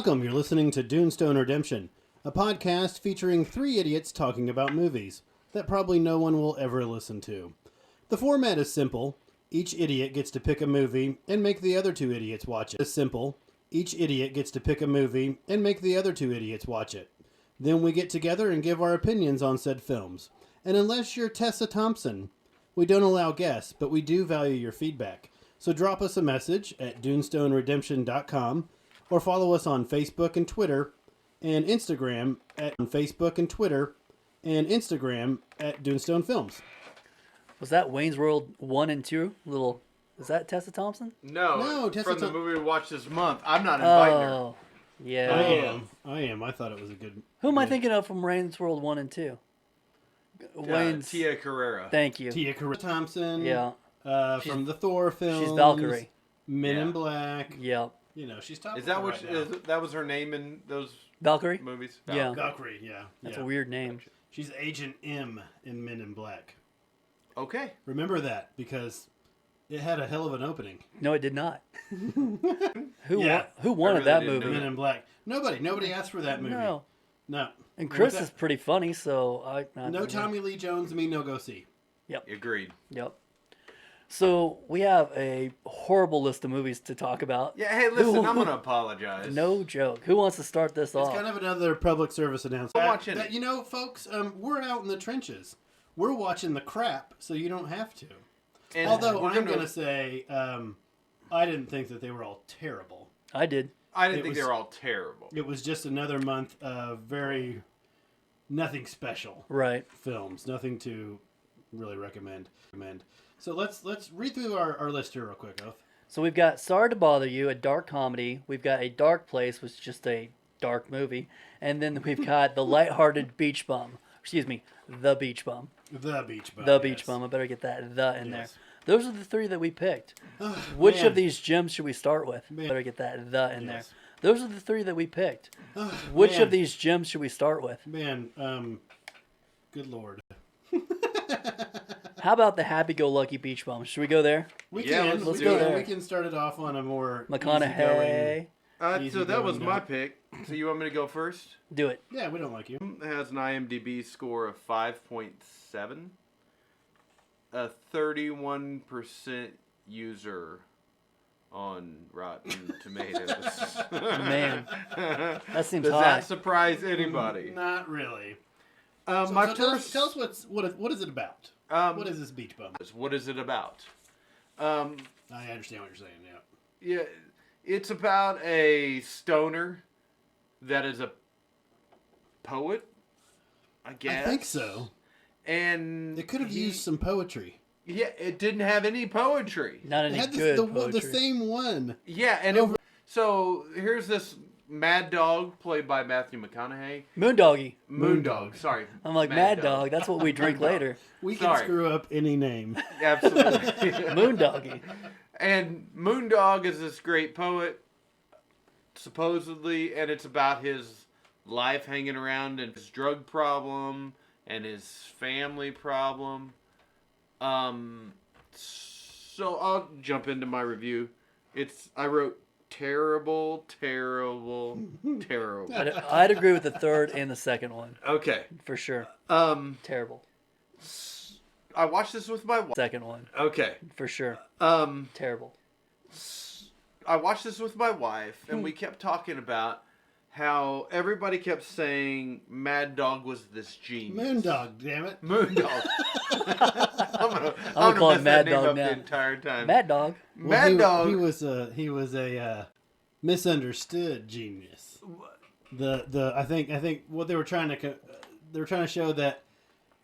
Welcome, you're listening to Dunestone Redemption, a podcast featuring three idiots talking about movies that probably no one will ever listen to. The format is simple. Each idiot gets to pick a movie and make the other two idiots watch it. It's simple. Each idiot gets to pick a movie and make the other two idiots watch it. Then we get together and give our opinions on said films. And unless you're Tessa Thompson, we don't allow guests, but we do value your feedback. So drop us a message at dunestoneredemption.com or follow us on Facebook and Twitter and Instagram at Dunestone Films. Was that Wayne's World 1 and 2? Is that Tessa Thompson? No, Tessa from the movie we watched this month. I'm not inviting her. Yeah. I am. I thought it was a good... Who am I thinking of from Wayne's World 1 and 2? Tia Carrera. Thank you. Tia Carrera Thompson. Yeah. From the Thor films. She's Valkyrie. Men in Black. Yep. You know, she's top. Is that what that was her name in those Valkyrie? movies? Yeah. Valkyrie, yeah. That's a weird name. She's Agent M in Men in Black. Okay. Remember that, because it had a hell of an opening. No, it did not. Who I wanted really that didn't movie? know Men in Black. Nobody asked for that movie. No. And Chris is pretty funny, so No Tommy Lee Jones, me no go see. Yep. Agreed. Yep. So we have a horrible list of movies to talk about. Yeah, hey, listen, I'm going to apologize. No joke. Who wants to start this off? It's kind of another public service announcement. I'm watching it. You know, folks, we're out in the trenches. We're watching the crap, so you don't have to. And although I'm going to say, I didn't think that they were all terrible. I did. I didn't think they were all terrible. It was just another month of nothing special. Right. Films. Nothing to really recommend. So let's read through our list here real quick, Oath. So we've got Sorry to Bother You, a dark comedy. We've got A Dark Place, which is just a dark movie. And then we've got The Lighthearted Beach Bum. Excuse me, The Beach Bum. The Beach Bum. The Beach Bum. I better get that "the" in there. Yes. Those are the three that we picked. Which man. of these gems should we start with? Man. Better get that "the" in there. Yes. Those are the three that we picked. Which man. of these gems should we start with? Man, good Lord. How about the Happy-Go-Lucky Beach Bum? Should we go there? We Yeah, can. let's go there. We can start it off on a more McConaughy. So that was my pick. So you want me to go first? Do it. Yeah, we don't like you. It has an IMDb score of 5.7. A 31% user on Rotten Tomatoes. Man, that seems Does high. that surprise anybody? Not really. My So first. tell us what is it about? What is this Beach Bum? What is it about? I understand what you're saying. Yeah. Yeah, it's about a stoner that is a poet, I guess. I think so. And It could have used some poetry. Yeah, it didn't have any poetry. Not It any had good the poetry. same one. Yeah, and so here's this mad dog played by Matthew McConaughy. Moondoggy. Moondog, sorry. I'm like, Mad Dog. That's what we drink later. We Sorry. can screw up any name. Absolutely. Moondoggy. And Moondog is this great poet, supposedly, and it's about his life hanging around and his drug problem and his family problem. So I'll jump into my review. I wrote terrible. I'd agree with the third and the second one. Okay. For sure. Terrible. I watched this with my wife. Second one. Okay. For sure. Terrible. I watched this with my wife, and we kept talking about how everybody kept saying Mad Dog was this genius. Moondog, damn it. Moondog. I'm gonna call mess him that Mad name Dog up now. the entire time. Mad Dog. Well, Dog. He was a misunderstood genius. I think what they were trying to show that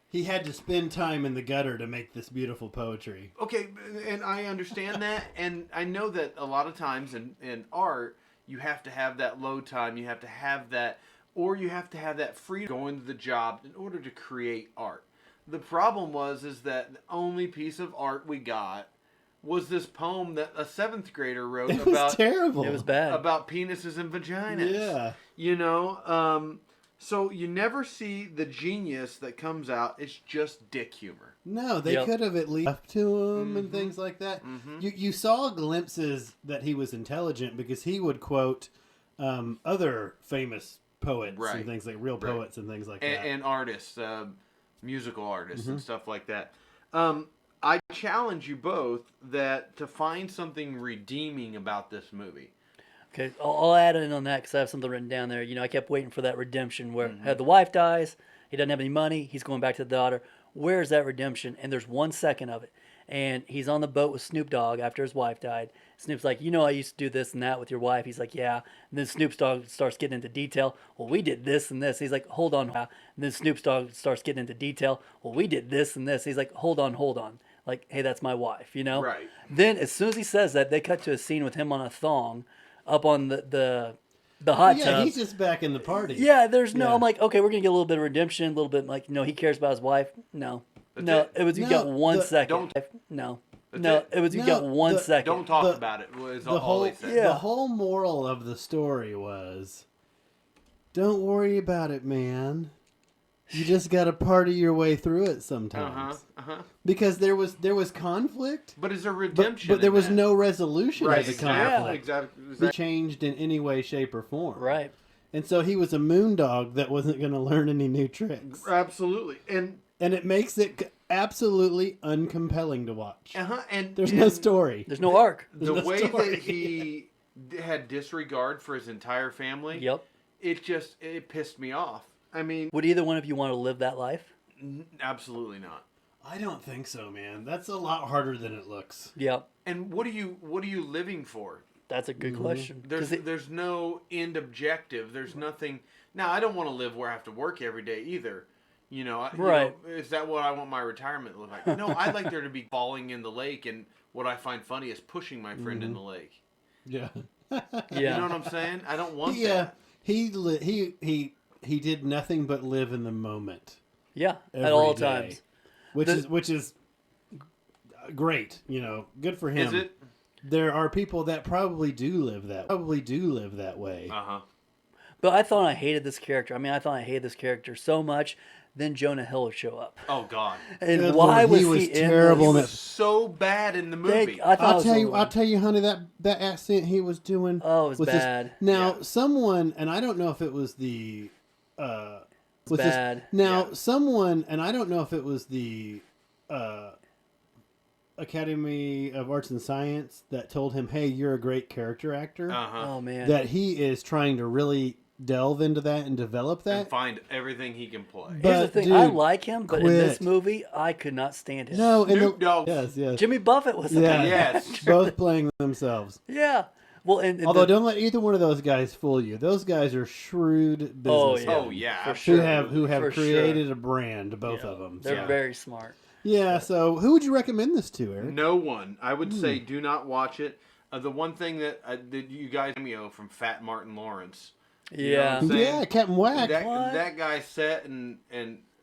he had to spend time in the gutter to make this beautiful poetry. Okay, and I understand that, and I know that a lot of times in art, you have to have that low time, you have to have that, or you have to have that freedom going to the job in order to create art. The problem is that the only piece of art we got was this poem that a 7th grader wrote It was terrible. It was bad. about penises and vaginas. Yeah. You know, so you never see the genius that comes out. It's just dick humor. No, they could have at least left to him and things like that. You saw glimpses that he was intelligent because he would quote other famous poets Right. and things like real Right. poets and things like that. And artists, musical artists Mm-hmm. and stuff like that. I challenge you both that to find something redeeming about this movie. Okay, I'll add in on that because I have something written down there. You know, I kept waiting for that redemption where Mm-hmm. the wife dies, he doesn't have any money, he's going back to the daughter. Where's that redemption? And there's 1 second of it. And he's on the boat with Snoop Dogg after his wife died. Snoop's like, you know, I used to do this and that with your wife. He's like, yeah. And then Snoop Dogg starts getting into detail. Well, we did this and this. He's like, hold on. And then Snoop Dogg starts getting into detail. Well, we did this and this. He's like, hold on. Like, hey, that's my wife, you know? Right. Then as soon as he says that, they cut to a scene with him on a thong up on the hot Yeah, tub. he's just back in the party. Yeah, there's no. Yeah. I'm like, okay, we're gonna get a little bit of redemption, a little bit like, you know, he cares about his wife. No, no, it. it was you No, got 1 the- second. Don't- No, That's no, it. it was you No, got 1 second. Don't talk The- about it. Was The all whole he said. Yeah. the whole moral of the story was, don't worry about it, man. You just got to party your way through it sometimes. Because there was conflict, But is there but, redemption? but there in was that? no resolution Right. of the Exactly. conflict. Exactly. It changed in any way, shape, or form. Right. And so he was a moondog that wasn't going to learn any new tricks. Absolutely. And And it makes it absolutely uncompelling to watch. and There's and no story. There's no arc. The no way story. that he had disregard for his entire family. Yep. It pissed me off. I mean, Would either one of you want to live that life? absolutely not. I don't think so, man. That's a lot harder than it looks. Yep. And what are you living for? That's a good Mm-hmm. question. There's no end objective. There's nothing. Now I don't want to live where I have to work every day either. You know, Right. Is that what I want my retirement to look like? No, I'd like there to be falling in the lake, and what I find funny is pushing my friend in the lake. Yeah. yeah. You know what I'm saying? I don't want Yeah. that. He did nothing but live in the moment. Yeah. Every At all day. times. Which is great, you know, good for him. Is it? There are people that probably do live that way. But I thought I hated this character. I mean, I thought I hated this character so much. Then Jonah Hill would show up. Oh God. And Good why Lord, was he he, was in terrible this? in He was so bad in the movie. I thought it I'll was tell a you, little- honey, that accent he was doing. Oh, it was just- bad. now, Yeah. someone, and I don't know if it was the. Was this- bad. now, Yeah. someone, and I don't know if it was the Academy of Arts and Science that told him, "Hey, you're a great character actor." Oh man. That he is trying to really delve into that and develop And that. find everything he can play. But- Here's the thing. dude, I like him, but in this quit. movie, I could not stand him. No, and Snoop Dogg. yes, Jimmy Buffett was. yeah, Yes. both playing themselves. Yeah. Well, and Although, don't let either one of those guys fool you. Those guys are shrewd businessmen. Oh yeah, For absolutely. Who have For created a brand, both yeah, of them. they're Yeah. very smart. Yeah. So, who would you recommend this to, Eric? No one. I would say do not watch it. The one thing that you guys cameo from Fat Martin Lawrence. You know what Yeah. I'm saying? Yeah, Captain Whack. What? That guy sat and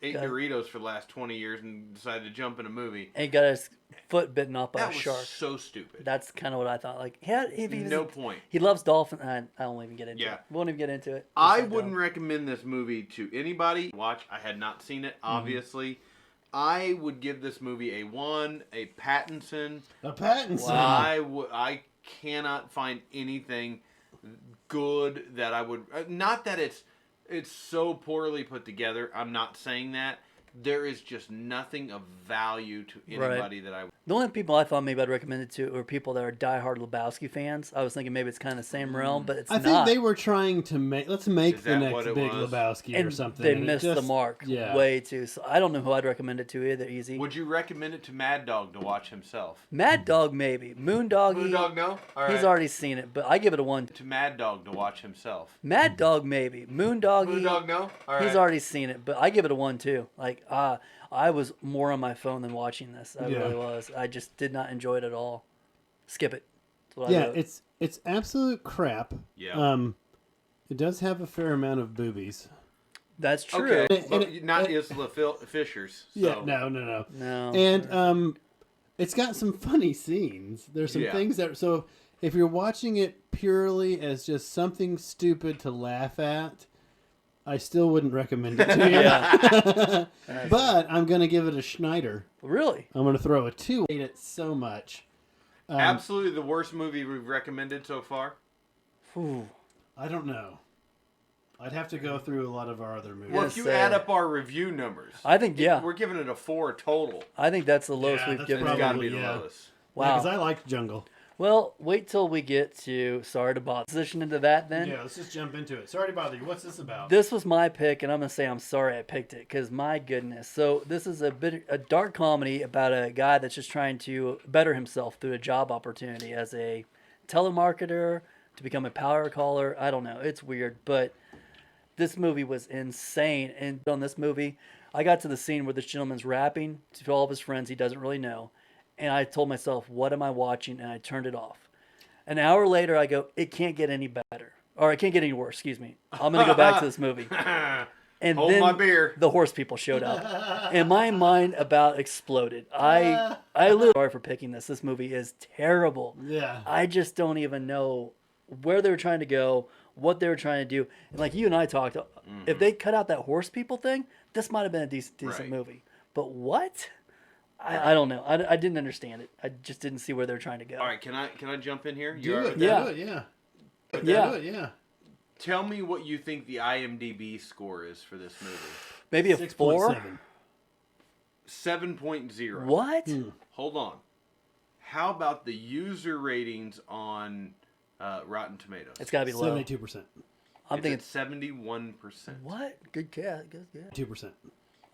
ate God. Doritos for the last 20 years and decided to jump in a movie. And got his foot bitten off by That a was shark. so stupid. That's kind of what I thought. Like, No point. He loves dolphins. I won't even get into Yeah. it. Won't even get into it. I Just wouldn't don't. recommend this movie to anybody. Watch. I had not seen it, obviously. I would give this movie a 1, a Pattinson. A Pattinson. Wow. I cannot find anything good that I would. Not that it's so poorly put together. I'm not saying that. There is just nothing of value to anybody that I. The only people I thought maybe I'd recommend it to were people that are diehard Lebowski fans. I was thinking maybe it's kind of the same realm, but it's I not. think they were trying to let's make Is the that next what it Big was? Lebowski and or something. they and it missed the just- mark Yeah. way too. So I don't know who I'd recommend it to either. Easy. Would you recommend it to Mad Dog to watch himself? Mad Dog maybe. Moondog. Moondog, no. All He's right. already seen it, but I give it a 1. To Mad Dog to watch himself. Mad Dog maybe. Moondog. Moondog, no. All right. He's already seen it, but I give it a 1 too. Like I was more on my phone than watching this. I Yeah. really was. I just did not enjoy it at all. Skip it. That's what I Yeah, wrote. it's absolute crap. Yeah. It does have a fair amount of boobies. That's true. Okay, And but it- not Isla Fishers. So. Yeah, no. No. And it's got some funny scenes. There's some Yeah. things that so if you're watching it purely as just something stupid to laugh at, I still wouldn't recommend it to you. Yeah. But I'm gonna give it a Schneider. Really? I'm gonna throw a 2. I hate it so much. Absolutely the worst movie we've recommended so far. Ooh. I don't know. I'd have to go through a lot of our other movies. Well, if you add up our review numbers, I think, yeah. we're giving it a 4 total. I think that's the lowest we've that's given. It's it. got to be the yeah. lowest. Wow. Because I liked Jungle. Well, wait till we get to Sorry to Bother. Position into that then. Yeah, let's just jump into it. Sorry to bother you. What's this about? This was my pick, and I'm going to say I'm sorry I picked it because my goodness. So this is a dark comedy about a guy that's just trying to better himself through a job opportunity as a telemarketer to become a power caller. I don't know. It's weird, but this movie was insane. And on this movie, I got to the scene where this gentleman's rapping to all of his friends he doesn't really know. And I told myself, what am I watching? And I turned it off. An hour later, I go, it can't get any better. Or it can't get any worse, excuse me. I'm going to go back to this movie. And Hold then my beer. the horse people showed up. And my mind about exploded. I literally sorry for picking this. This movie is terrible. Yeah. I just don't even know where they were trying to go, what they were trying to do. And like you and I talked, if they cut out that horse people thing, this might have been a decent Right. movie. But what? I don't know. I didn't understand it. I just didn't see where they were trying to go. All right, can I jump in here? Do it. Yeah. Do it, yeah. Yeah. Do it, yeah. Tell me what you think the IMDb score is for this movie. Maybe a 4? 6.7. 7.0. What? Hold on. How about the user ratings on Rotten Tomatoes? It's got to be low. 72%. I'm thinking, It's at 71%. what? Good cat. Good guess. 2%.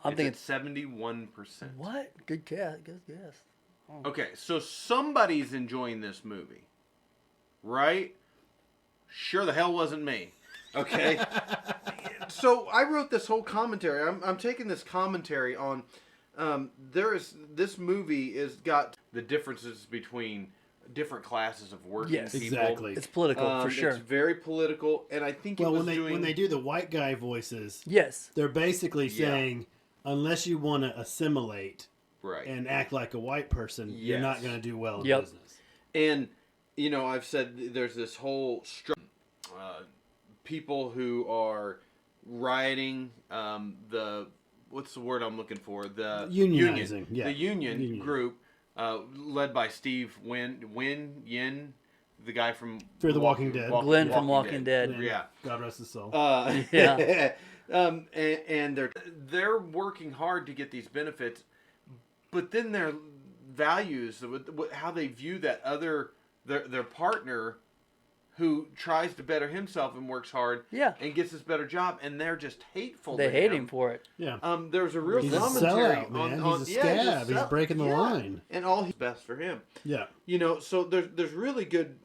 I'm thinking, It's at 71%. what? Good cat. Good guess. Okay, so somebody's enjoying this movie, right? Sure the hell wasn't me. Okay. So I wrote this whole commentary. I'm taking this commentary on this movie has got the differences between different classes of working Yes. people. Exactly. It's political, for sure. It's very political, and I think Well, it was when they do the white guy voices, Yes. they're basically Yeah. saying, unless you want to assimilate right. and act like a white person, you're Yes. not going to do well in Yep. business. And, you know, I've said there's this whole people who are rioting, what's the word I'm looking for? The Unionizing, yeah. The union group, led by Steve Yin, the guy from Fear the Walking Dead. Glenn from Walking Dead. Yeah. God rest his soul. Yeah. And they're working hard to get these benefits, but then their values, how they view that their partner, who tries to better himself and works hard, Yeah. and gets this better job, and they're just hateful. They to hate him for it. Yeah. There's a real He's a commentary sellout, man. on He's a scab. He's breaking the line. and all he's best for him. Yeah. You know, so there's really good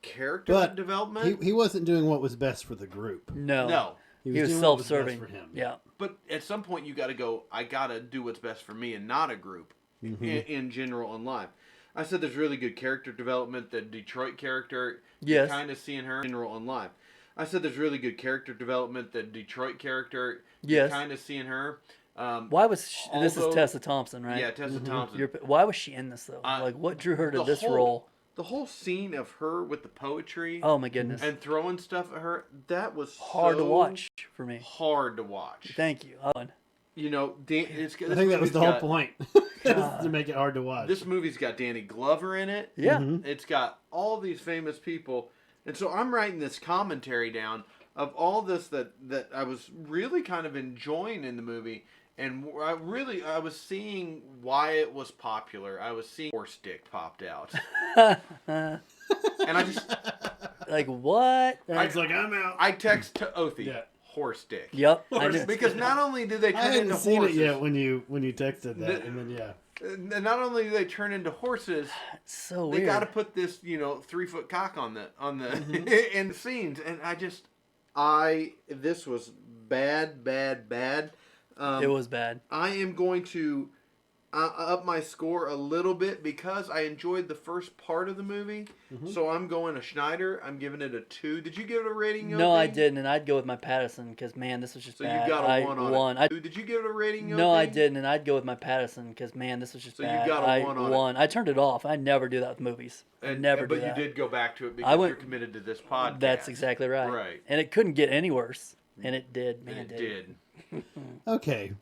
character But development. he wasn't doing what was best for the group. No. No. He was doing what was best self-serving. for him. Yeah. But at some point, you got to go, I got to do what's best for me and not a group in general in life. I said there's really good character development. The Detroit character, Yes. you're kind of seeing her in general in life. I said there's really good character development. The Detroit character, Yes. you're kind of seeing her. Why was this is although- Tessa Thompson, right? Yeah, Tessa Thompson. Why was she in this though? Like, what drew her to the this whole- role? The whole scene of her with the poetry Oh my goodness, and throwing stuff at her, that was hard to so watch for me. Hard to watch. Thank you. You know, I think that was the whole point. to make it hard to watch. This movie's got Danny Glover in it. Yeah. It's got all these famous people. And so I'm writing this commentary down of all this that I was really kind of enjoying in the movie. And I was seeing why it was popular. I was seeing horse dick popped out. And I just... Like, what? It's like, I'm out. I text to Othie. Yeah. Horse dick. Yep. I knew. Because not only do they I turn hadn't into seen horses... it yet when you texted that, and then And not only do they turn into horses... It's so They weird. got to put this, 3-foot cock on the in the scenes, and this was bad. It was bad. I am going to up my score a little bit because I enjoyed the first part of the movie. So I'm going a Schneider. I'm giving it a 2. Did you give it a rating? No, I Opie? didn't, and I'd go with my Patterson because man, this was just So bad. you got a 1 on won. it. Did you give it a rating? No, I Opie? didn't, and I'd go with my Patterson because man, this was just So you bad. got a I 1 on it. won. I turned it off. I never do that with movies. I never do But that. you did go back to it because went- you're committed to this podcast. That's exactly right. Right. And it couldn't get any worse, and it did. And Man, it did. did. Okay.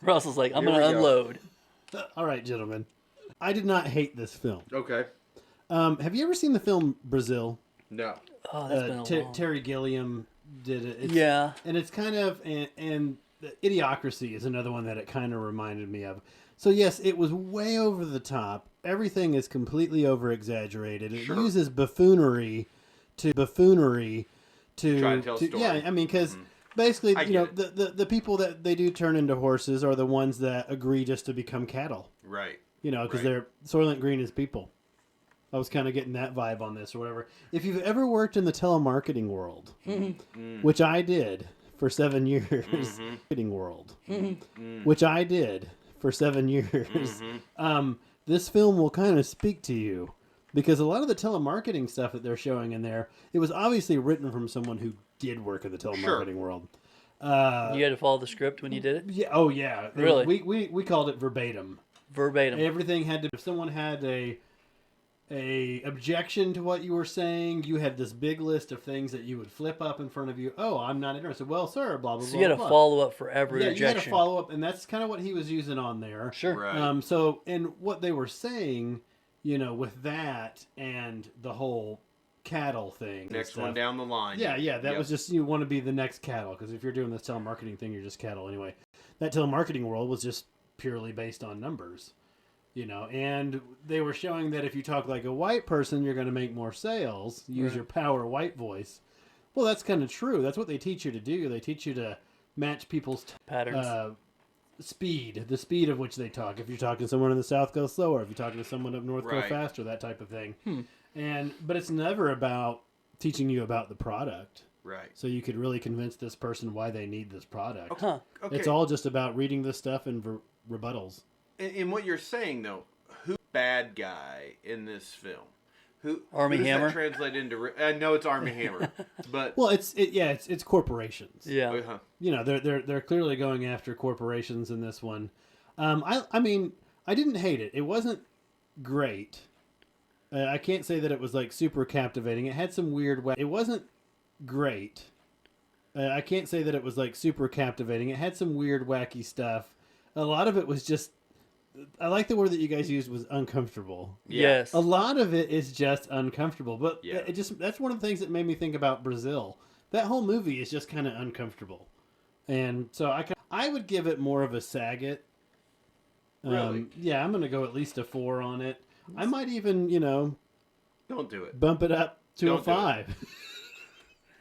Russell's like, I'm Here going to we go. unload. All right, gentlemen. I did not hate this film. Okay. Have you ever seen the film Brazil? No. Oh, that's been a long... Terry Gilliam did it. Yeah. And it's kind of, and Idiocracy is another one that it kind of reminded me of. So yes, it was way over the top. Everything is completely over exaggerated. It uses buffoonery to try to tell a story. Yeah, I mean, because basically, the people that they do turn into horses are the ones that agree just to become cattle. Right. You know, because they're Soylent Green is people. I was kind of getting that vibe on this or whatever. If you've ever worked in the telemarketing world, which I did for 7 years, marketing world, which I did for 7 years, this film will kind of speak to you because a lot of the telemarketing stuff that they're showing in there, it was obviously written from someone who did work in the telemarketing world. You had to follow the script when you did it? Yeah. Oh, yeah. Really? We called it verbatim. Verbatim. Everything had to. If someone had a objection to what you were saying, you had this big list of things that you would flip up in front of you. Oh, I'm not interested. Well, sir, blah blah blah. So you had a follow up for every you objection. had a follow up, and that's kind of what he was using on there. Sure. Right. So, and what they were saying, with that and the whole cattle thing. Next one down the line. Yeah. That was just, you want to be the next cattle, because if you're doing this telemarketing thing, you're just cattle anyway. That telemarketing world was just purely based on numbers. And they were showing that if you talk like a white person, you're going to make more sales. Use your power white voice. Well, that's kind of true. That's what they teach you to do. They teach you to match people's patterns, speed, the speed of which they talk. If you're talking to someone in the South, go slower. If you're talking to someone up north, go faster. That type of thing. But it's never about teaching you about the product. Right. So you could really convince this person why they need this product. Huh. Okay. It's all just about reading this stuff and rebuttals. In what you're saying, though, who's the bad guy in this film? Army who does Hammer? That translate into? I know it's Army Hammer, but it's corporations. Yeah. They're clearly going after corporations in this one. I mean, I didn't hate it. It wasn't great. I can't say that it was like super captivating. It had some weird. It wasn't great. I can't say that it was like super captivating. It had some weird, wacky stuff. A lot of it was just. I like the word that you guys used was uncomfortable. Yes. A lot of it is just uncomfortable, but that's one of the things that made me think about Brazil. That whole movie is just kind of uncomfortable. And so I would give it more of a Saget. Really? Yeah, I'm going to go at least a 4 on it. I might even, don't do it. Bump it up to Don't a 5.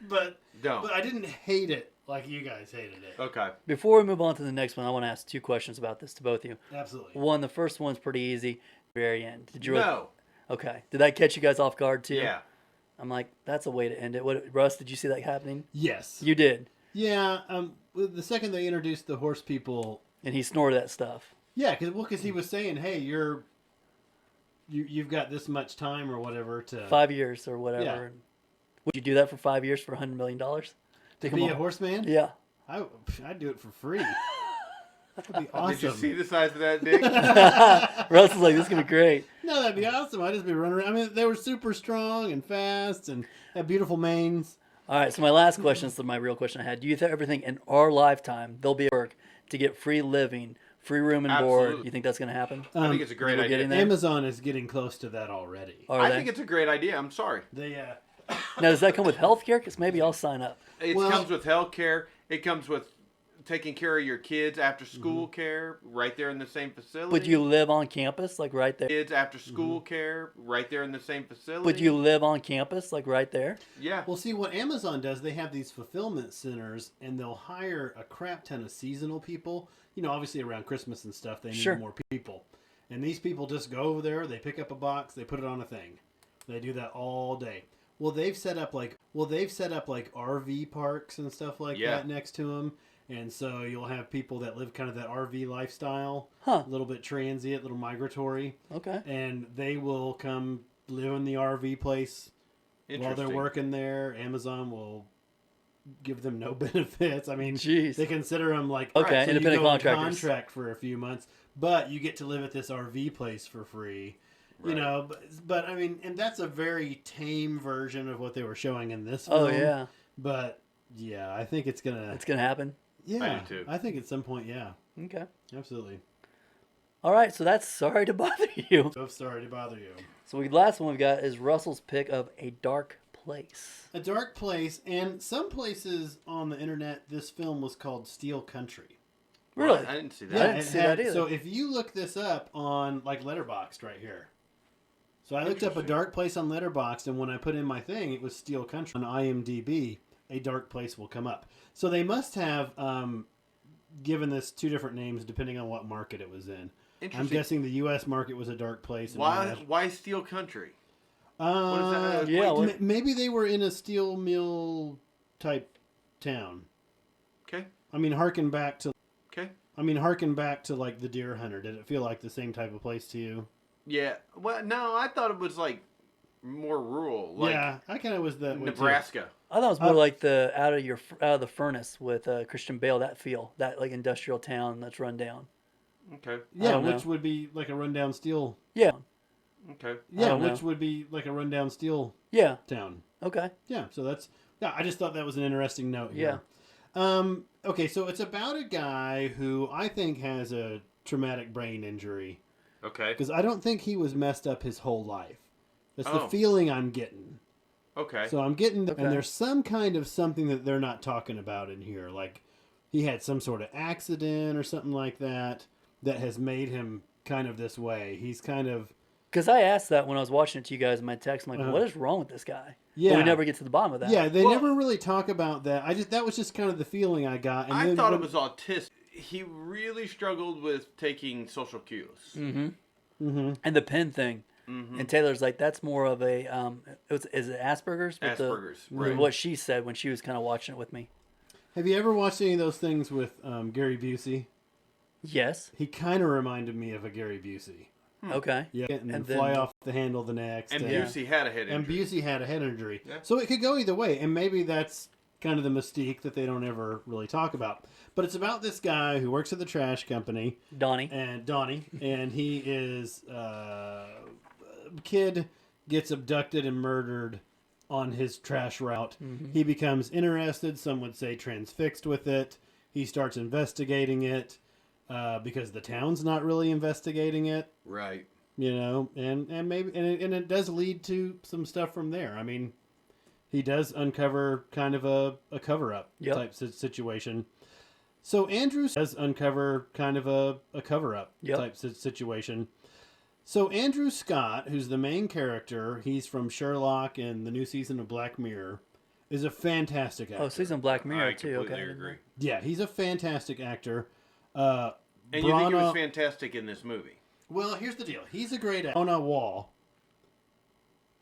But Don't. But I didn't hate it like you guys hated it. Okay. Before we move on to the next one, I want to ask 2 questions about this to both of you. Absolutely. One, the first one's pretty easy. Very end. Did you? No. Okay. Did that catch you guys off guard too? Yeah. I'm like, that's a way to end it. Russ, did you see that happening? Yes. You did. Yeah. The second they introduced the horse people, and he snorted that stuff. Yeah, because he was saying, "Hey, you've got this much time or whatever to 5 years or whatever." Yeah. Would you do that for 5 years for $100 million? To be a horseman? Yeah. I'd do it for free. That'd be awesome. Did you see the size of that dick? Russ is like, this is going to be great. No, that'd be awesome. I'd just be running around. I mean, they were super strong and fast and had beautiful manes. All right, so my last question is my real question I had. Do you ever think in our lifetime there'll be a work to get free living, free room and Absolutely. board? You think that's going to happen? I think it's a great idea. Amazon is getting close to that already. I think it's a great idea. I'm sorry. Now, does that come with health care? Because maybe I'll sign up. It comes with health care. It comes with taking care of your kids after school care right there in the same facility. Would you live on campus, like right there? Kids after school care right there in the same facility. Would you live on campus, like right there? Yeah. Well, see, what Amazon does, they have these fulfillment centers, and they'll hire a crap ton of seasonal people. Obviously around Christmas and stuff, they need more people. And these people just go over there, they pick up a box, they put it on a thing. They do that all day. Well, they've set up like RV parks and stuff like that next to them. And so you'll have people that live kind of that RV lifestyle, a little bit transient, a little migratory. Okay. And they will come live in the RV place while they're working there. Amazon will give them no benefits. I mean, they consider them like independent contractors. Contract for a few months, but you get to live at this RV place for free. Right. But I mean, and that's a very tame version of what they were showing in this film. Oh yeah. But yeah, I think it's gonna happen. Yeah, I do too. I think at some point, yeah. Okay. Absolutely. All right, so that's Sorry to Bother You. So sorry to bother you. So the last one we've got is Russell's pick of A Dark place. A dark place, and some places on the internet, this film was called Steel Country. Really? I didn't see that. Yeah, I didn't see that either. So if you look this up on like Letterboxd right here. So I looked up a dark place on Letterboxd, and when I put in my thing, it was Steel Country. On IMDb, a dark place will come up. So they must have given this two different names depending on what market it was in. I'm guessing the U.S. market was a dark place. Why Steel Country? What is that? Yeah, maybe they were in a steel mill type town. Okay. I mean, harken back to like the Deer Hunter. Did it feel like the same type of place to you? Yeah. Well, no, I thought it was like more rural. Like yeah, I kind of was that way too. Nebraska. I thought it was more like the out of the furnace with Christian Bale. That feel, that like industrial town that's run down. Okay. Yeah, don't know. which would be like a rundown steel. Yeah. Okay. Yeah, don't know. which would be like a rundown steel Yeah. town. Okay. Yeah, so that's I just thought that was an interesting note here. Yeah. Okay, so it's about a guy who I think has a traumatic brain injury. Okay. Because I don't think he was messed up his whole life. That's the Oh. feeling I'm getting. Okay. So I'm getting, Okay. and there's some kind of something that they're not talking about in here. Like he had some sort of accident or something like that has made him kind of this way. He's kind of... Because I asked that when I was watching it to you guys in my text. I'm like, what is wrong with this guy? Yeah. But we never get to the bottom of that. Yeah, they Well- never really talk about that. That was just kind of the feeling I got. And I then thought when- it was autistic. He really struggled with taking social cues. Mm-hmm. Mm-hmm. And the pen thing. Mm-hmm. And Taylor's like, that's more of a, is it Asperger's? With Asperger's, with right. what she said when she was kind of watching it with me. Have you ever watched any of those things with Gary Busey? Yes. He kind of reminded me of a Gary Busey. Okay. Yeah, and then And fly then- off the handle the next. And Yeah. Busey had a head And injury. Busey had a head injury. Yeah. So it could go either way. And maybe that's kind of the mystique that they don't ever really talk about. But it's about this guy who works at the trash company. Donnie. And he is... kid gets abducted and murdered on his trash route. Mm-hmm. He becomes interested, some would say transfixed with it. He starts investigating it because the town's not really investigating it. Right. You know, and maybe and it does lead to some stuff from there. I mean, he does uncover kind of a cover up Yep. type situation. So Andrew does uncover kind of a cover up Yep. type situation. So Andrew Scott, who's the main character, he's from Sherlock and the new season of Black Mirror, is a fantastic actor. Oh, season Black Mirror I too. completely Okay. agree. Yeah, he's a fantastic actor. And you think he was Brana- fantastic in this movie? Well, here's the deal. He's a great actor. Ona Wall.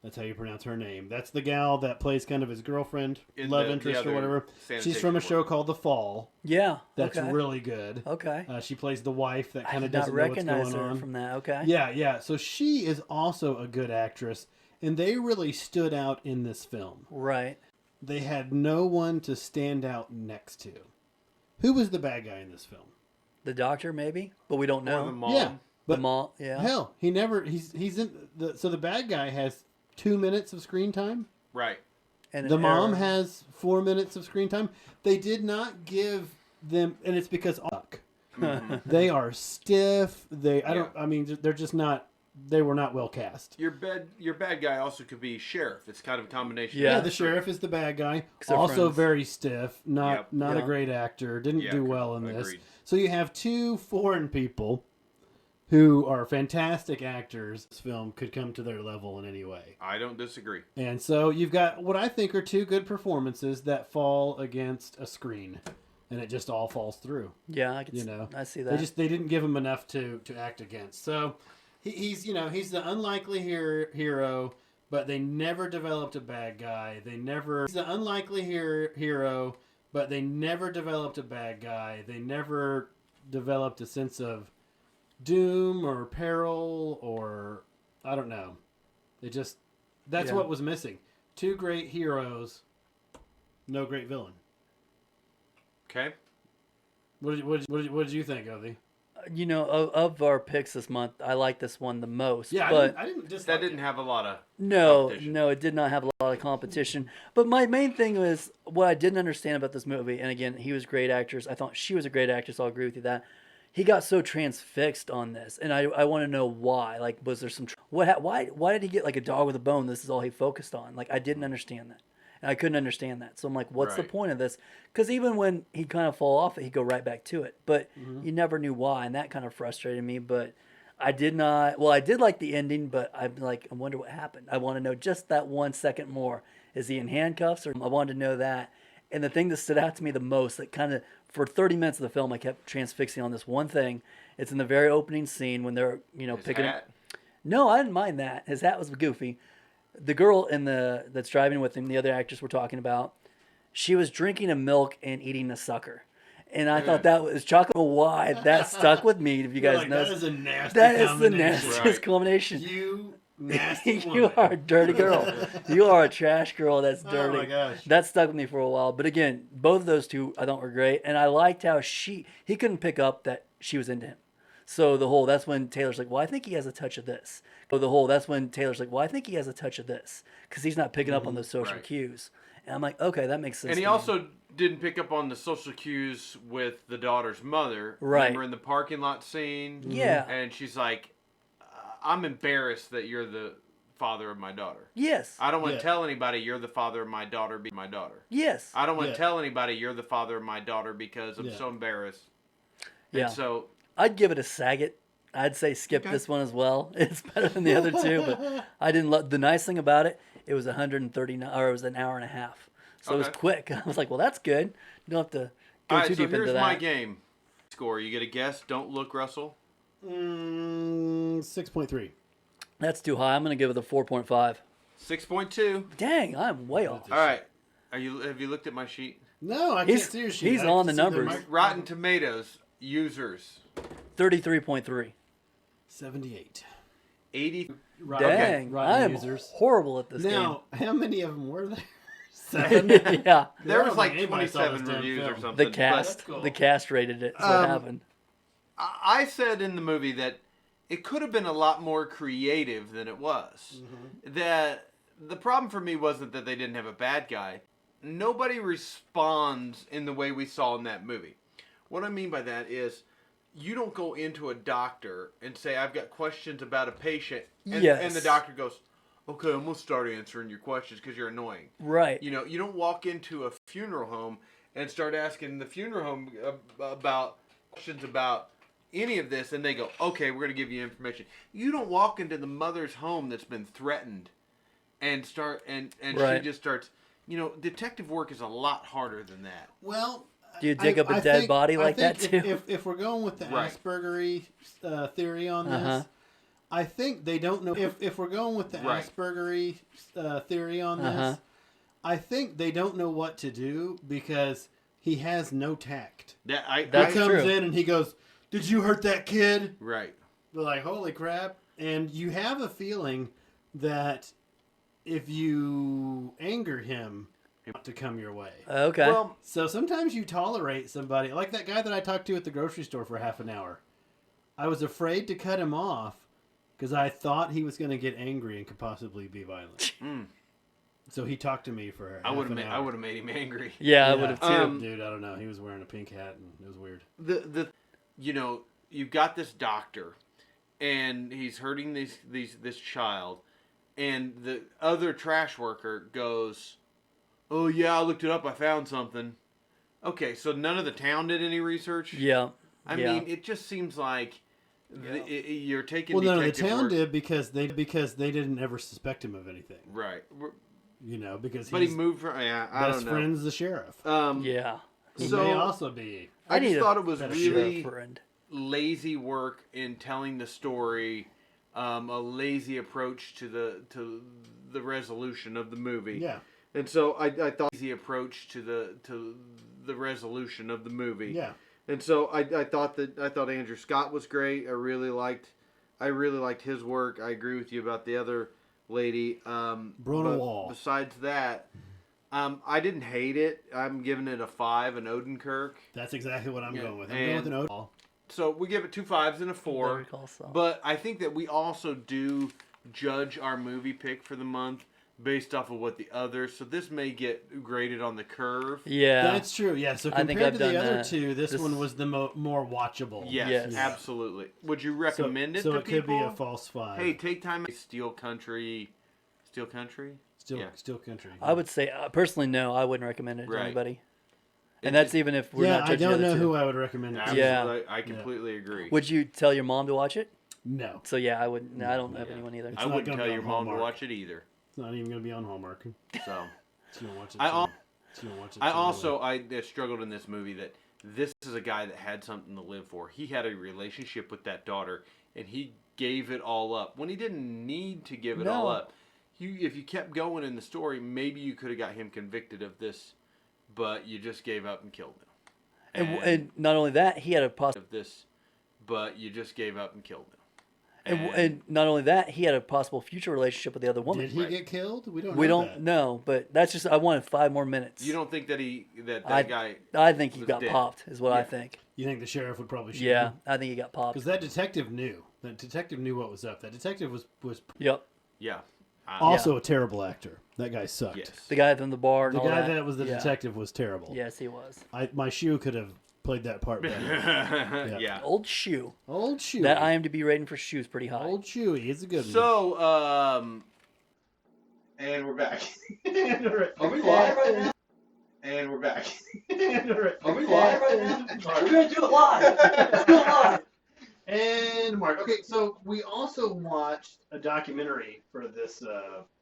That's how you pronounce her name. That's the gal that plays kind of his girlfriend, In love the interest or other whatever. She's sanitation from a show worker. called The Fall. Yeah. That's okay. really good. Okay. She plays the wife that I kind of did not doesn't know what's recognize going her on. from that. Okay. Yeah. So she is also a good actress, and they really stood out in this film. Right. They had no one to stand out next to. Who was the bad guy in this film? The doctor, maybe, but we don't Or know. the mom? Yeah, The but mall. Yeah. hell, he's in the so the bad guy has 2 minutes of screen time. Right. And The mom Aaron- has 4 minutes of screen time. They did not give them, and it's because they are stiff. They're just not. They were not well cast. Your bad guy also could be sheriff. It's kind of a combination. Yeah. Yeah, the sheriff is the bad guy. 'Cause they're Also friends. very stiff. Not Yep. a Yeah. great actor. Didn't Yeah, do well in this. agreed. So you have two foreign people who are fantastic actors. This film could come to their level in any way. I don't disagree. And so you've got what I think are two good performances that fall against a screen, and it just all falls through. Yeah, I can. You know, I see that. they didn't give him enough to act against. So he's the unlikely hero, but they never developed a bad guy. He's the unlikely hero, but they never developed a bad guy. They never developed a sense of doom or peril or I don't know. That's Yeah. what was missing. Two great heroes, no great villain. Okay. What did you think, Ovi? You know, of our picks this month, I like this one the most. Yeah, but I didn't dislike That didn't it. have a lot of no, competition. no, it did not have a lot of competition. But my main thing was what I didn't understand about this movie. And again, he was great actress. I thought she was a great actress. I'll agree with you that. he got so transfixed on this, and I want to know why. Like, was there some why did he get like a dog with a bone? This is all he focused on. Like, I didn't understand that, and I couldn't understand that. So I'm like, what's the Right. point of this? Because even when he kind of fall off it, he'd go right back to it, but you never knew why, and that kind of frustrated me. But I did not. Well, I did like the ending, but I'm like, I wonder what happened. I want to know just that 1 second more. Is he in handcuffs? Or I wanted to know that. And the thing that stood out to me the most, that kind of for 30 minutes of the film, I kept transfixing on this one thing. It's in the very opening scene when they're His picking hat. up. No, I didn't mind that. His hat was goofy. The girl that's driving with him, the other actress we're talking about, she was drinking a milk and eating a sucker. And I thought that was chocolate. Why that stuck with me? If you You're guys like, know, that is a nasty that is the combination. nastiest Right. combination. You nasty You woman. are a dirty girl. You are a trash girl. That's Oh dirty. my gosh. That stuck with me for a while. But again, both of those two I thought were great, and I liked how he couldn't pick up that she was into him. So that's when Taylor's like, well, I think he has a touch of this. That's when Taylor's like, well, I think he has a touch of this because he's not picking up on those social Right. cues. And I'm like, okay, that makes sense. And he to me. also didn't pick up on the social cues with the daughter's mother. Right. Remember in the parking lot scene? Yeah. And she's like, I'm embarrassed that you're the father of my daughter. Yes. I don't want to Yeah. tell anybody you're the father of my daughter. Be my daughter. Yes. I don't want Yeah. to tell anybody you're the father of my daughter because I'm Yeah. so embarrassed. Yeah. And so I'd give it a Saget. I'd say skip Okay. this one as well. It's better than the other two, but I didn't love the nice thing about it. It was 139, or it was an hour and a half, so it was Okay. quick. I was like, well, that's good. You don't have to go all right, too so deep into here's that. my game score. You get a guess. Don't look, Russell. 6.3. That's too high. I'm gonna give it a 4.5. 6.2. Dang, I'm way off. All right. Have you looked at my sheet? No, I can't He's- see your sheet. he's I on can the see their numbers. Rotten Tomatoes users 33.3. 78. 80. Dang, Rotten I am users. horrible at this Now, how many of them were there? 7. game. Yeah, There I was don't like think anybody saw 27 this damn reviews or film. something. the but cast, cool. the cast rated it. That's what happened. I said in the movie that it could have been a lot more creative than it was. That the problem for me wasn't that they didn't have a bad guy. Nobody responds in the way we saw in that movie. What I mean by that is you don't go into a doctor and say, I've got questions about a patient. And, Yes. and the doctor goes, okay, I'm going to start answering your questions because you're annoying. Right. You know, you don't walk into a funeral home and start asking the funeral home about questions about any of this, and they go, okay, we're going to give you information. You don't walk into the mother's home that's been threatened and start, and Right. she just starts, you know, detective work is a lot harder than that. Well, Do you dig up a dead body I like that, think too? If we're going with the Right. Aspergery theory on this, Uh-huh. I think they don't know. If we're going with the Right. Aspergery theory on this, Uh-huh. I think they don't know what to do because he has no tact. That's He comes true. in and he goes, "Did you hurt that kid?" right. They're like, "Holy crap!" And you have a feeling that if you anger him, to come your way. Okay. Well, So sometimes you tolerate somebody, like that guy that I talked to at the grocery store for half an hour. I was afraid to cut him off because I thought he was going to get angry and could possibly be violent. So he talked to me for I half would an have hour. made him angry. yeah, I would have too. Dude, I don't know. He was wearing a pink hat and it was weird. The you know, you've got this doctor and he's hurting this child, and the other trash worker goes, "Oh yeah, I looked it up, I found something." Okay, so none of the town did any research? Yeah. I yeah. mean, it just seems like you're taking Well, no, the detective town work. did because they didn't ever suspect him of anything. Right. You know, because But he he's moved from, yeah, I best don't know. friend's the sheriff. yeah. He so- may also be. I need just a thought it was better really sheriff friend. lazy work in telling the story, a lazy approach to the resolution of the movie. Yeah. And so I thought lazy approach to the resolution of the movie. Yeah. And so I thought Andrew Scott was great. I really liked his work. I agree with you about the other lady. Brona but Wall. Besides that, I didn't hate it. I'm giving it a 5, an Odenkirk. That's exactly what I'm Yeah, going with. I'm going with an and- Odell. So we give it 2 5s and a Better 4. Call Saul. But I think that we also do judge our movie pick for the month based off of what the others. So this may get graded on the curve. Yeah. That's true. Yeah. So I think compared I've to the done other that. two, this one was the more watchable. Yes, Yes. absolutely. Would you recommend it So to it people? could be a false 5. Hey, take time. Steel Country. Steel Country? Still country. I would say, personally, no, I wouldn't recommend it to Right. anybody. And that's even if we're yeah, not I judging don't the know other two. who I would recommend it to. Yeah. Absolutely. I completely agree. Would you tell your mom to watch it? No. So yeah, I wouldn't. I don't have Yeah. anyone either. I not wouldn't gonna tell be your on mom to Hallmark. watch it either. It's not even going to be on Hallmark. So She don't watch it. I al- she don't watch it. I so also I struggled in this movie that this is a guy that had something to live for. He had a relationship with that daughter, and he gave it all up when he didn't need to give it all No. up. If you kept going in the story, maybe you could have got him convicted of this, but you just gave up and killed him. And not only that, he had a possible. Of this, but you just gave up and killed him. And not only that, he had a possible future relationship with the other woman. Did he Right. get killed? We don't. We know don't that. know, but that's just. I wanted 5 more minutes. You don't think that I- guy? I think he was got dead. popped, is what I Yeah. think. You think the sheriff would probably shoot Yeah, him? I think he got popped. Because that detective knew. That detective knew what was up. That detective was Yep. Yeah. also a terrible actor. That guy sucked. Yes. The guy from the bar and The all guy that. that was the Yeah. detective was terrible. Yes, he was. My shoe could have played that part better. Yeah. Old shoe. Old shoe. That IMDb rating for shoe is pretty high. Old Chewy is a good one. So, and we're back. Are we live right now? And we're back. Are we live right now? We're gonna do it live. Let's do it live. And Mark. Okay, so we also watched a documentary for this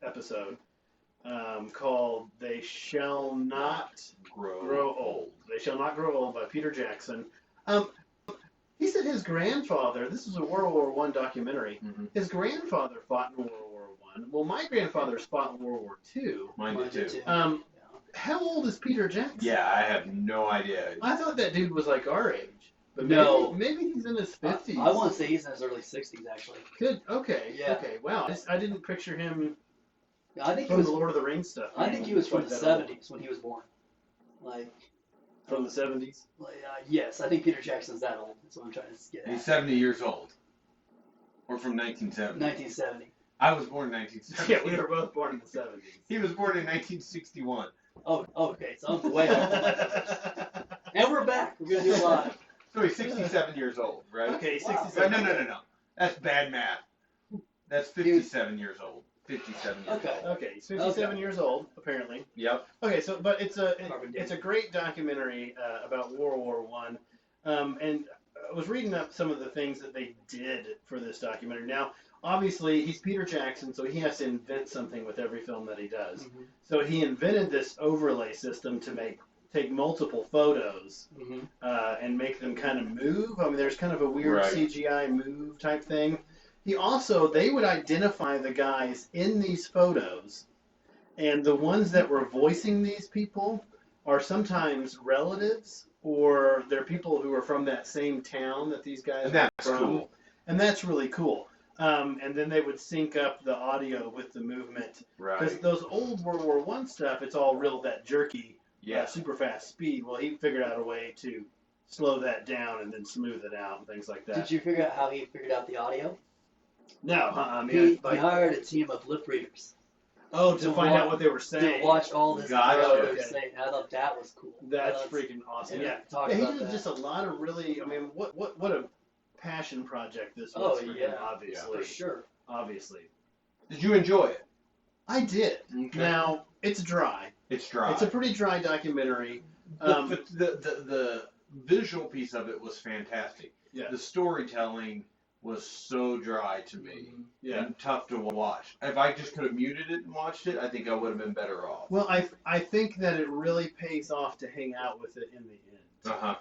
episode called "They Shall Not Grow Old." They Shall Not Grow Old by Peter Jackson. He said his grandfather. This is a World War I documentary. Mhm. His grandfather fought in World War I. Well, my grandfather's fought in World War II. Mine Mine did did too. too. How old is Peter Jackson? Yeah, I have no idea. I thought that dude was like our age. But No. maybe he's in his 50s. I want to say he's in his early 60s, actually. Good. Okay. Yeah. Okay. Wow. I didn't picture him I think he from was. the Lord of the Rings stuff. I think he was from the Quite that old. 70s when he was born. Like, From the 70s. yes, I think Peter Jackson's that old. That's what I'm trying to get He's at. 70 years old. We're from 1970. 1970. I was born in 1970. Yeah, we were both born in the 70s. He was born in 1961. Oh, okay. So I'm way off. And we're back. We're gonna do it live. So he's 67 years old, right? Okay, Wow. 67. No. That's bad math. That's 57 years old. 57 years Okay. old. Okay, he's 57 Okay. years old, apparently. Yep. Okay, so but it's a Carbon it's a dating. great documentary about World War One, and I was reading up some of the things that they did for this documentary. Now, obviously, he's Peter Jackson, so he has to invent something with every film that he does. Mhm. So he invented this overlay system to take multiple photos Mhm. and make them kind of move. I mean, there's kind of a weird Right. CGI move type thing. They would identify the guys in these photos, and the ones that were voicing these people are sometimes relatives or they're people who are from that same town that these guys And were that's from. cool. And that's really cool. And then they would sync up the audio with the movement. Because Right. those old World War I stuff, it's all real that jerky, Yeah. super fast speed. Well, he figured out a way to slow that down and then smooth it out and things like that. Did you figure out how he figured out the audio? No, I He mean, like, hired a team of lip readers to to find wa- out what they were saying. to watch all this Gotcha. dialogue Okay. saying. I thought that was cool. That's I thought- freaking awesome. Yeah, talk he about did that. just a lot of really. I mean, what a passion project this Oh, was for him. yeah. Obviously, for sure. obviously, Did you enjoy it? I did. Okay. Now it's dry. It's dry. It's a pretty dry documentary. But the visual piece of it was fantastic. Yeah. The storytelling was so dry to me Yeah. and tough to watch. If I just could have muted it and watched it, I think I would have been better off. Well, I think that it really pays off to hang out with it in the end. Uh-huh.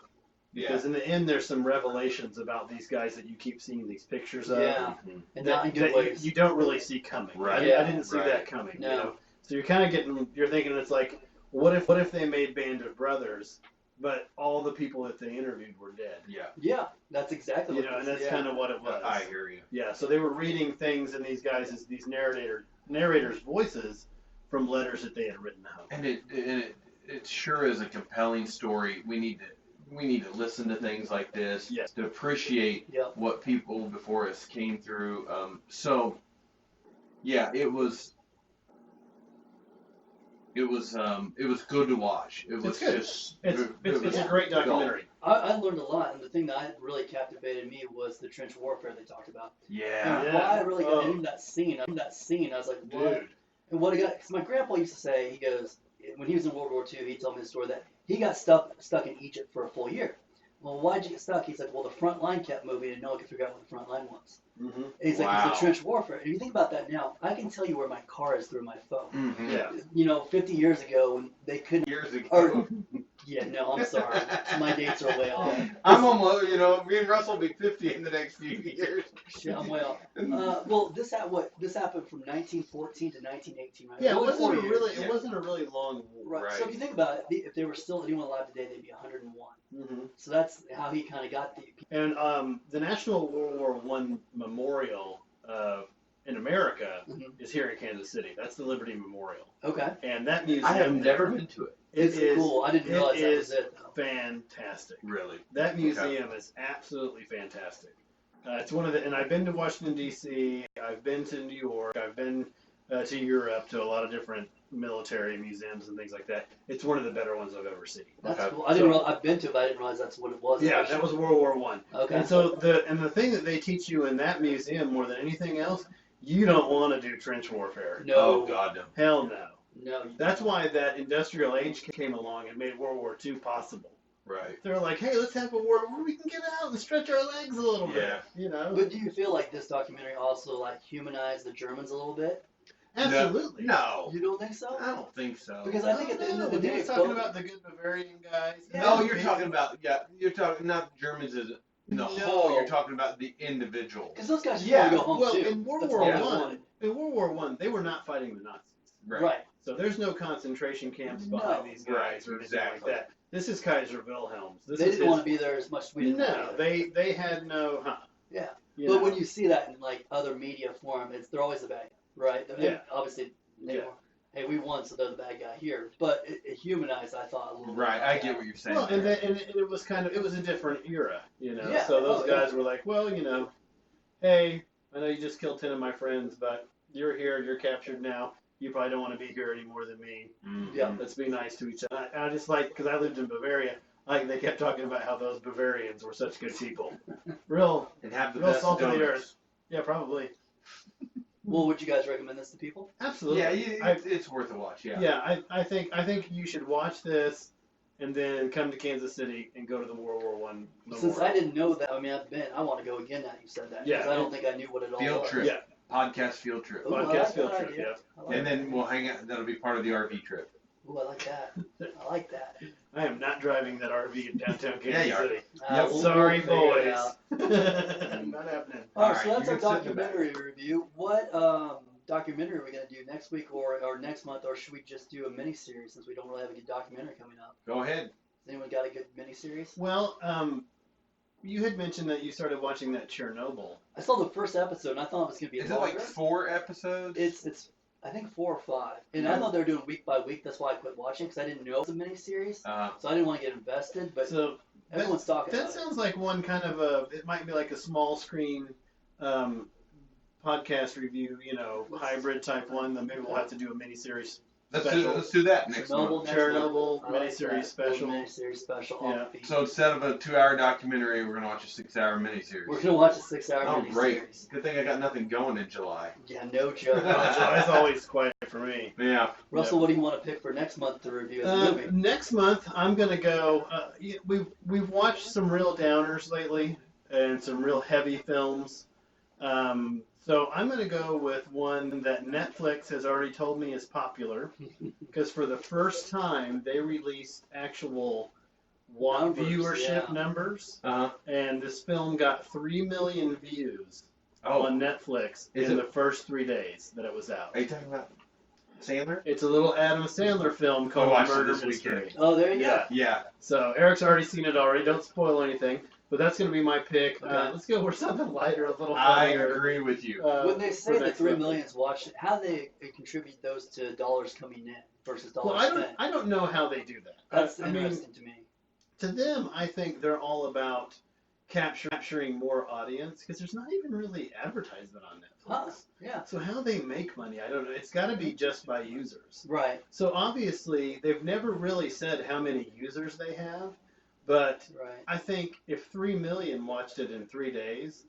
Yeah. Because in the end, there's some revelations about these guys that you keep seeing these pictures of. Yeah. Mhm. And not in That, good that ways. you don't really see coming. Right. I Yeah. didn't see Right. that coming. No. You know? So you're kind of you're thinking it's like, what if they made Band of Brothers, but all the people that they interviewed were dead? Yeah. Yeah, that's exactly You what know, it and is. that's kind of what it was. I hear you. Yeah. So they were reading things in these narrators' voices from letters that they had written home. And it sure is a compelling story. We need to listen to things like this Yes. to appreciate Yep. what people before us came through. So, yeah, it was it was good to watch. It was It's good. just It's a great documentary. I learned a lot, and the thing that really captivated me was the trench warfare they talked about. Yeah. And why I really got into that scene, I was like, what? Dude. And what I got, because my grandpa used to say, he goes, when he was in World War II, he told me the story that he got stuck in Egypt for a full year. Well, why'd you get stuck? He's like, well, the front line kept moving and no one could figure out what the front line was. Mm-hmm. And he's like, Wow. it's the trench warfare. And if you think about that now, I can tell you where my car is through my phone. Mm-hmm. Yeah. You know, 50 years ago when they couldn't. Years ago. Or, yeah, no, I'm sorry. My dates are way off. I'm almost, me and Russell will be 50 in the next few years. Shit, I'm way off. Well, this happened from 1914 to 1918, right? Yeah, it Only wasn't 4 a years. really Yeah. it wasn't a really long war. Right. So if you think about it, if they were still anyone alive today, they'd be 101. Mm-hmm. So that's how he kind of got the. And the National World War I Memorial in America Mhm. is here in Kansas City. That's the Liberty Memorial, Okay. and that museum. I have never been to it. It's is cool. I didn't realize that was it, though. fantastic. Really. That museum is absolutely fantastic. It's one of the, and I've been to Washington D.C. I've been to New York. I've been to Europe to a lot of different military museums and things like that. It's one of the better ones I've ever seen. That's Okay. cool. I didn't. I've been to it, but I didn't realize that's what it was. Yeah, that was World War One. Okay. And so the thing that they teach you in that museum more than anything else, you don't want to do trench warfare. No. Oh God, no. Hell no. No. That's why that industrial age came along and made World War II possible. Right. They're like, hey, let's have a war where we can get out and stretch our legs a little bit. Yeah. You know? But do you feel like this documentary also like humanized the Germans a little bit? Absolutely. No. You don't think so? I don't think so. Because I think at the end of the When he day, was talking both- about the good Bavarian guys. No, you're talking about you're talking not Germans as in the No. whole. You're talking about the individual. because those guys just Yeah, want to go home well, too. in World That's War all they One, wanted. in World War One, they were not fighting the Nazis. Right. So there's no concentration camps No. behind these guys Right, or anything exactly. like that. This is Kaiser Wilhelm's. This They is didn't his- want to be there as much as we didn't. No, want to be there. they had no. Yeah. You But know. when you see that in like other media form, they're always the bad guy, right? Yeah. Obviously, they Yeah. were, hey, we won, so they're the bad guy here. But it humanized, I thought, a little bit. Right. about I that. get what you're saying. Well, and, there. then, and it was it was a different era, you know. Yeah, So those oh, guys yeah. were like, well, you know, hey, I know you just killed 10 of my friends, but you're here, you're captured now. You probably don't want to be here any more than me. Mhm. Yeah. Let's be nice to each other. I just like, because I lived in Bavaria, they kept talking about how those Bavarians were such good people. Real And have the real best salt of the donuts. earth. Yeah, probably. Well, would you guys recommend this to people? Absolutely. Yeah, it's worth a watch. Yeah. Yeah, I think you should watch this and then come to Kansas City and go to the World War One Since I didn't know that, I mean, I want to go again now you said that. Yeah. Because I don't think I knew what it all Field was. trip. Yeah. Podcast field trip. Ooh, I podcast like field that trip. idea. Yeah. I like And then we'll hang out. That'll be part of the RV trip. Ooh, I like that. I like that. I am not driving that RV in downtown Kansas Yeah, you are. City. we'll Sorry, figure it boys. out. Not happening. All right, Alright, so that's you our can sit in the back. documentary review. What documentary are we going to do next week or next month, or should we just do a mini series since we don't really have a good documentary coming up? Go ahead. Has anyone got a good mini series? Well, you had mentioned that you started watching that Chernobyl. I saw the first episode and I thought it was going to be Is it longer. like 4 episodes? It's I think 4 or 5, and I thought they were doing week by week. That's why I quit watching because I didn't know it was a mini series, so I didn't want to get invested. But So everyone's talking that about sounds like one kind of it might be like a small screen podcast review, hybrid type one. Then maybe we'll have to do a mini series. let's do that next Chernobyl month. next Chernobyl month. I like miniseries that. special. Miniseries special. Yeah. On the feed. So instead of a 2-hour documentary, we're gonna watch a 6-hour miniseries. We're gonna watch a 6-hour Oh, miniseries. great! Good thing I got nothing going in July. Yeah, no joke. That's always quiet for me. Yeah. Russell, what do you want to pick for next month to review as a movie? Next month, I'm gonna go. We've watched some real downers lately and some real heavy films. So I'm gonna go with one that Netflix has already told me is popular, because for the first time they released actual Numbers, viewership yeah. numbers, Uh huh. and this film got 3 million views Oh, on Netflix Is in it- the first 3 days that it was out. are you talking about Sandler? It's a little Adam Sandler film called watched it Murder this Mystery. weekend. Oh, there you Yeah. Yeah. So Eric's already seen it already. Don't spoil anything. But that's going to be my pick. Okay. Let's go with something lighter, a little I funnier. agree with you. go. When they for say the next 3 month. million's watched it, how do they contribute those to dollars coming in versus dollars Well, spent? I don't know how they do that. That's I mean, interesting to me. to them, I think they're all about capturing more audience because there's not even really advertisement on Netflix. Huh, yeah. So how they make money, I don't know. It's got to be just by users. Right. So obviously they've never really said how many users they have, but Right. I think if 3 million watched it in 3 days,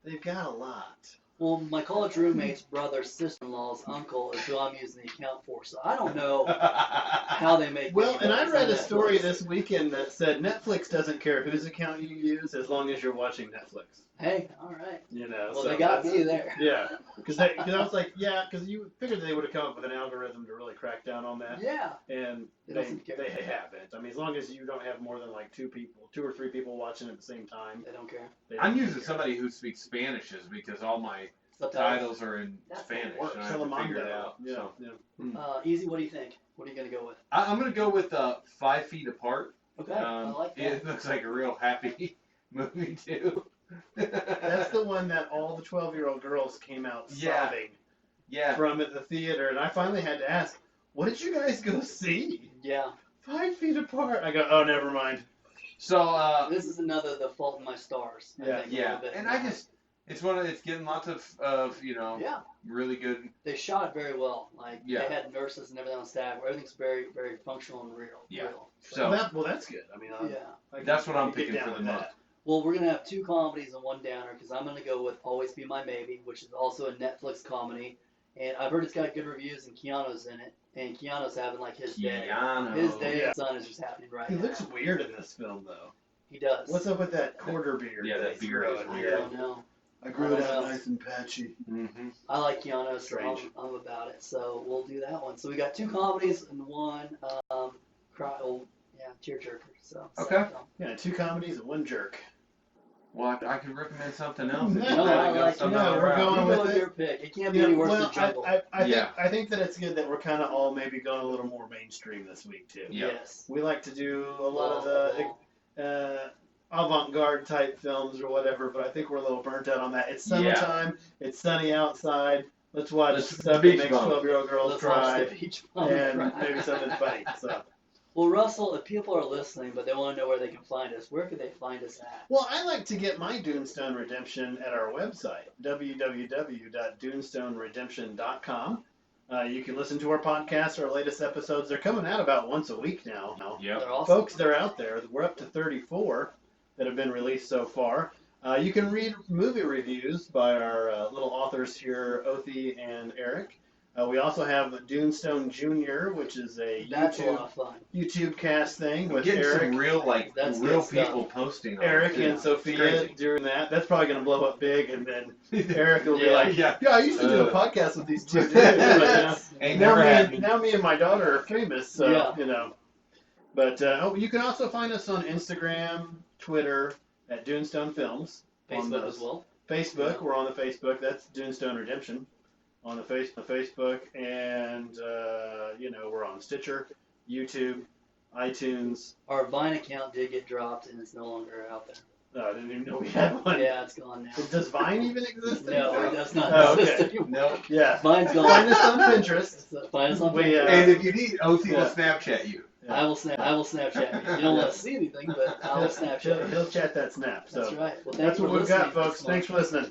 they've got a lot. Well, my college roommate's brother's sister-in-law's uncle is who I'm using the account for, so I don't know how they make Well, money and I on read a Netflix. story this weekend that said Netflix doesn't care whose account you use as long as you're watching Netflix. Hey, all right. You know, Well, so they got that's- me there. Yeah, because I was like, yeah, because you figured they would have come up with an algorithm to really crack down on that, Yeah. and They they don't care. haven't. I mean, as long as you don't have more than like 2 or 3 people watching at the same time, They don't care. they I'm don't using care. somebody who speaks Spanish because all my Subtitles. titles are in That's Spanish, what and I have to figure it out. Yeah, So. yeah. Easy, what do you think? What are you going to go with? I'm gonna go with 5 Feet Apart. Okay, I like that. It looks like a real happy movie too. That's the one that all the 12-year-old girls came out Yeah. sobbing Yeah. from at the theater, and I finally had to ask, what did you guys go see? Yeah. 5 Feet Apart. I go, oh, never mind. So This is another The Fault in My Stars. I Yeah. think, a yeah, little bit. and it's getting lots of Yeah. really good. They shot it very well. Like, Yeah. they had nurses and everything on staff. Everything's very, very functional and real. Yeah. Real. So That's good. I mean, Yeah. That's what I'm I can get picking down for the with month. that. Well, we're going to have 2 comedies and 1 downer because I'm going to go with Always Be My Maybe, which is also a Netflix comedy. And I've heard it's got good reviews and Keanu's in it. And Keanu's having like his day. Keanu. His day Yeah. in the sun is just happening right He now. looks weird in this film, though. He does. What's up with that quarter beard? Yeah, that he's beard is growing? I weird. don't know. I grew it I don't out know. nice and patchy. Mm-hmm. I like Keanu, so Strange. I'm about it. So we'll do that one. So we got 2 comedies and 1 tearjerker. So Okay. sad film. Yeah, 2 comedies and 1 jerk. Well, I could recommend something else. if No, you No, gotta I go like some no, other we're route. going You with go with it. your pick. It can't be any worse than Jungle. Yeah. I think that it's good that we're kind of all maybe going a little more mainstream this week too. Yeah. Yes. We like to do a lot of the avant-garde type films or whatever, but I think we're a little burnt out on that. It's summertime. It's sunny outside. Let's watch Let's stuff that beach makes bum. 12-year-old girls Let's watch cry the beach bum and cry. maybe something funny. So. Well, Russell, if people are listening but they want to know where they can find us, where could they find us at? Well, I like to get my Dunestone Redemption at our website, www.dunestoneredemption.com. You can listen to our podcasts, our latest episodes. They're coming out about once a week now. Yep. They're awesome. Folks, they're out there. We're up to 34 that have been released so far. You can read movie reviews by our little authors here, Othie and Eric. We also have Dunestone Jr., which is a That's a lot of fun. YouTube cast thing We're with getting Eric. some real That's real good stuff. people posting on Eric it, too. and It's Sophia crazy. doing that. That's probably going to blow up big, and then Eric will be Yeah. like, Yeah. I used to do a podcast with these two dudes. Ain't now, never happened. now me and my daughter are famous, so, Yeah. you know. But you can also find us on Instagram, Twitter, at Dunestone Films. on Facebook those. as well. Facebook, we're on the Facebook. That's Dunestone Redemption on the Facebook, and we're on Stitcher, YouTube, iTunes. Our Vine account did get dropped and it's no longer out there. I didn't even know we had one. Yeah, it's gone now. Does Vine even exist? No, anymore? it does not Oh, exist okay. anymore. No. Yeah. Mine's gone. Find us on Pinterest. Find us on We, Pinterest. And if you need, OT will Yeah. Snapchat you. I will Snapchat you. You don't want to see anything, but I will Snapchat you. He'll chat that snap. So That's right. Well, thank that's you what for we've got, listening folks. this month. Thanks for listening.